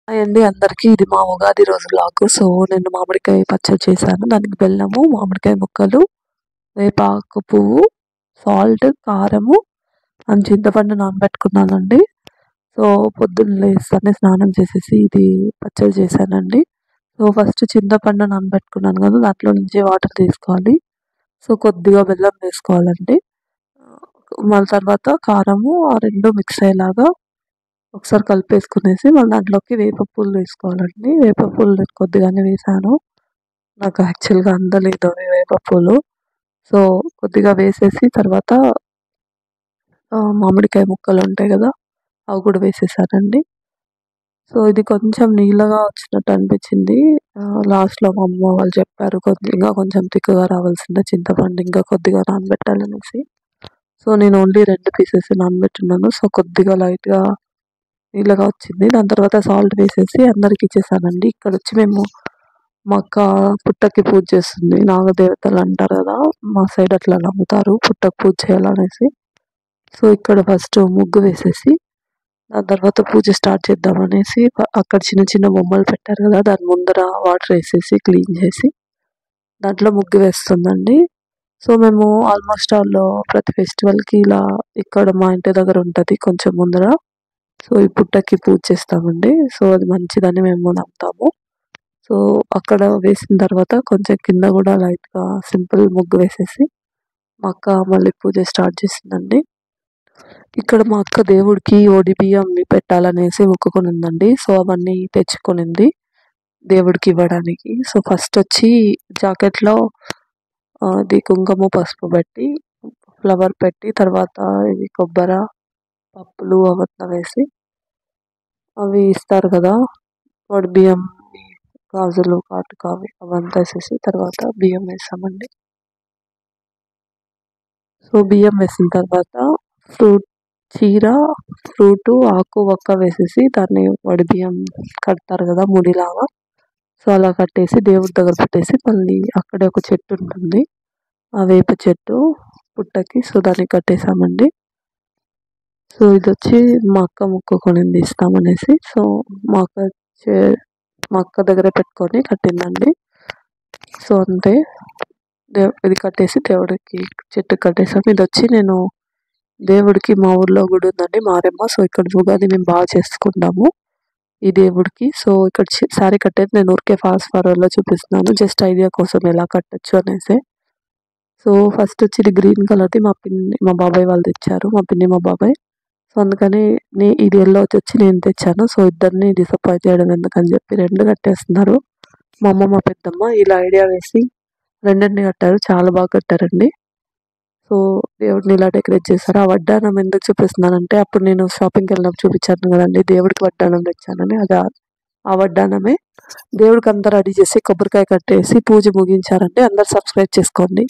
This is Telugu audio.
హాయ్ అండి అందరికీ. ఇది మా ఉగాది రోజు వ్లాగ్. సో నేను మామిడికాయ పచ్చడి చేశాను. దానికి బెల్లము, మామిడికాయ ముక్కలు, వేపాకు పువ్వు, సాల్ట్, కారము అండ్ చింతపండు నానబెట్టుకున్నానండి. సో పొద్దున్న లేస్తేనే స్నానం చేసేసి ఇది పచ్చడి చేశానండి. సో ఫస్ట్ చింతపండు నానబెట్టుకున్నాను కదా, దాంట్లో నుంచి వాటర్ తీసుకోవాలి. సో కొద్దిగా బెల్లం వేసుకోవాలండి. మళ్ళీ తర్వాత కారము ఆ రెండు మిక్స్ అయ్యేలాగా ఒకసారి కలిపేసుకునేసి మళ్ళీ దాంట్లోకి వేప పూలు వేసుకోవాలండి. వేప పూలు నేను కొద్దిగానే వేసాను, నాకు యాక్చువల్గా అందలేదు అవి వేప పూలు. సో కొద్దిగా వేసేసి తర్వాత మామిడికాయ ముక్కలు ఉంటాయి కదా, అవి కూడా వేసేసానండి. సో ఇది కొంచెం నీళ్ళగా వచ్చినట్టు అనిపించింది. లాస్ట్లో మా అమ్మ వాళ్ళు చెప్పారు ఇంకా కొంచెం తిక్కుగా రావాల్సిందే చింతపండు ఇంకా కొద్దిగా నానబెట్టాలనేసి. సో నేను ఓన్లీ 2 పీసెస్ నానబెట్టున్నాను. సో కొద్దిగా లైట్గా నీళ్ళగా వచ్చింది. దాని తర్వాత సాల్ట్ వేసేసి అందరికి ఇచ్చేసానండి. ఇక్కడ వచ్చి మేము మా అక్క పుట్టకి పూజ చేస్తుంది. నాగదేవతలు అంటారు కదా, మా సైడ్ అట్లా నమ్ముతారు పుట్టకు పూజ చేయాలనేసి. సో ఇక్కడ ఫస్ట్ ముగ్గు వేసేసి దాని తర్వాత పూజ స్టార్ట్ చేద్దామనేసి అక్కడ చిన్న చిన్న బొమ్మలు పెట్టారు కదా, దాని ముందర వాటర్ వేసేసి క్లీన్ చేసి దాంట్లో ముగ్గు వేస్తుందండి. సో మేము ఆల్మోస్ట్ ప్రతి ఫెస్టివల్కి ఇలా ఇక్కడ మా ఇంటి దగ్గర ఉంటుంది కొంచెం ముందర. సో ఈ పుట్టకి పూజ చేస్తామండి. సో అది మంచిదని మేము నమ్ముతాము. సో అక్కడ వేసిన తర్వాత కొంచెం కింద కూడా లైట్గా సింపుల్ ముగ్గు వేసేసి మా అక్క మళ్ళీ పూజ స్టార్ట్ చేసిందండి. ఇక్కడ మా అక్క దేవుడికి ఓడి బియ్యం పెట్టాలనేసి మొక్కుకునిందండి. సో అవన్నీ తెచ్చుకునింది దేవుడికి ఇవ్వడానికి. సో ఫస్ట్ వచ్చి జాకెట్లో ఇది కుంకుమ పసుపు పెట్టి ఫ్లవర్ పెట్టి తర్వాత ఇది కొబ్బరి పప్పులు అవన్నీ వేసి అవి ఇస్తారు కదా, వడి బియ్యం, గాజులు, కాటుకావి అవంతా వేసేసి తర్వాత బియ్యం వేసామండి. సో బియ్యం వేసిన తర్వాత చీర, ఫ్రూటు, ఆకు వక్క వేసేసి దాన్ని వడి బియ్యం కడతారు కదా ముడిలాగా. సో అలా కట్టేసి దేవుడి దగ్గర పెట్టేసి మళ్ళీ అక్కడే ఒక చెట్టు ఉంటుంది, ఆ వేప చెట్టు పుట్టకి. సో దానికి కట్టేసామండి. సో ఇది వచ్చి మా అక్క మొక్కుకొనింది ఇస్తామనేసి. సో మా అక్క దగ్గర పెట్టుకొని కట్టిందండి. సో అంతే, ఇది కట్టేసి దేవుడికి చెట్టు కట్టేసాము. ఇది వచ్చి నేను దేవుడికి మా ఊర్లో గుడి ఉందండి మారెమ్మ. సో ఇక్కడ ఉగాది మేము బాగా చేసుకుంటాము ఈ దేవుడికి. సో ఇక్కడ శారీ కట్టేది నేను ఊరికే ఫాస్ట్ ఫార్వర్డ్లో చూపిస్తున్నాను, జస్ట్ ఐడియా కోసం ఎలా కట్టచ్చు అనేసి. సో ఫస్ట్ వచ్చి ఇది గ్రీన్ కలర్ది మా బాబాయ్ వాళ్ళు తెచ్చారు, మా పిన్ని మా బాబాయ్. సో అందుకని ఇది ఎల్లో వచ్చి నేను తెచ్చాను. సో ఇద్దరిని డిసప్పాయింట్ చేయడం ఎందుకని చెప్పి 2 కట్టేస్తున్నారు. మా అమ్మ మా పెద్దమ్మ ఇలా ఐడియా వేసి 2 కట్టారు, చాలా బాగా కట్టారండి. సో దేవుడిని ఇలా డెకరేట్ చేశారు. ఆ వడ్డానం ఎందుకు చూపిస్తున్నానంటే అప్పుడు నేను షాపింగ్కి వెళ్ళినప్పుడు చూపించాను కదండి దేవుడికి వడ్డానం తెచ్చానని, అది ఆ వడ్డానమే. దేవుడికి అంతా రెడీ చేసి కొబ్బరికాయ కట్టేసి పూజ ముగించారండి. అందరు సబ్స్క్రైబ్ చేసుకోండి.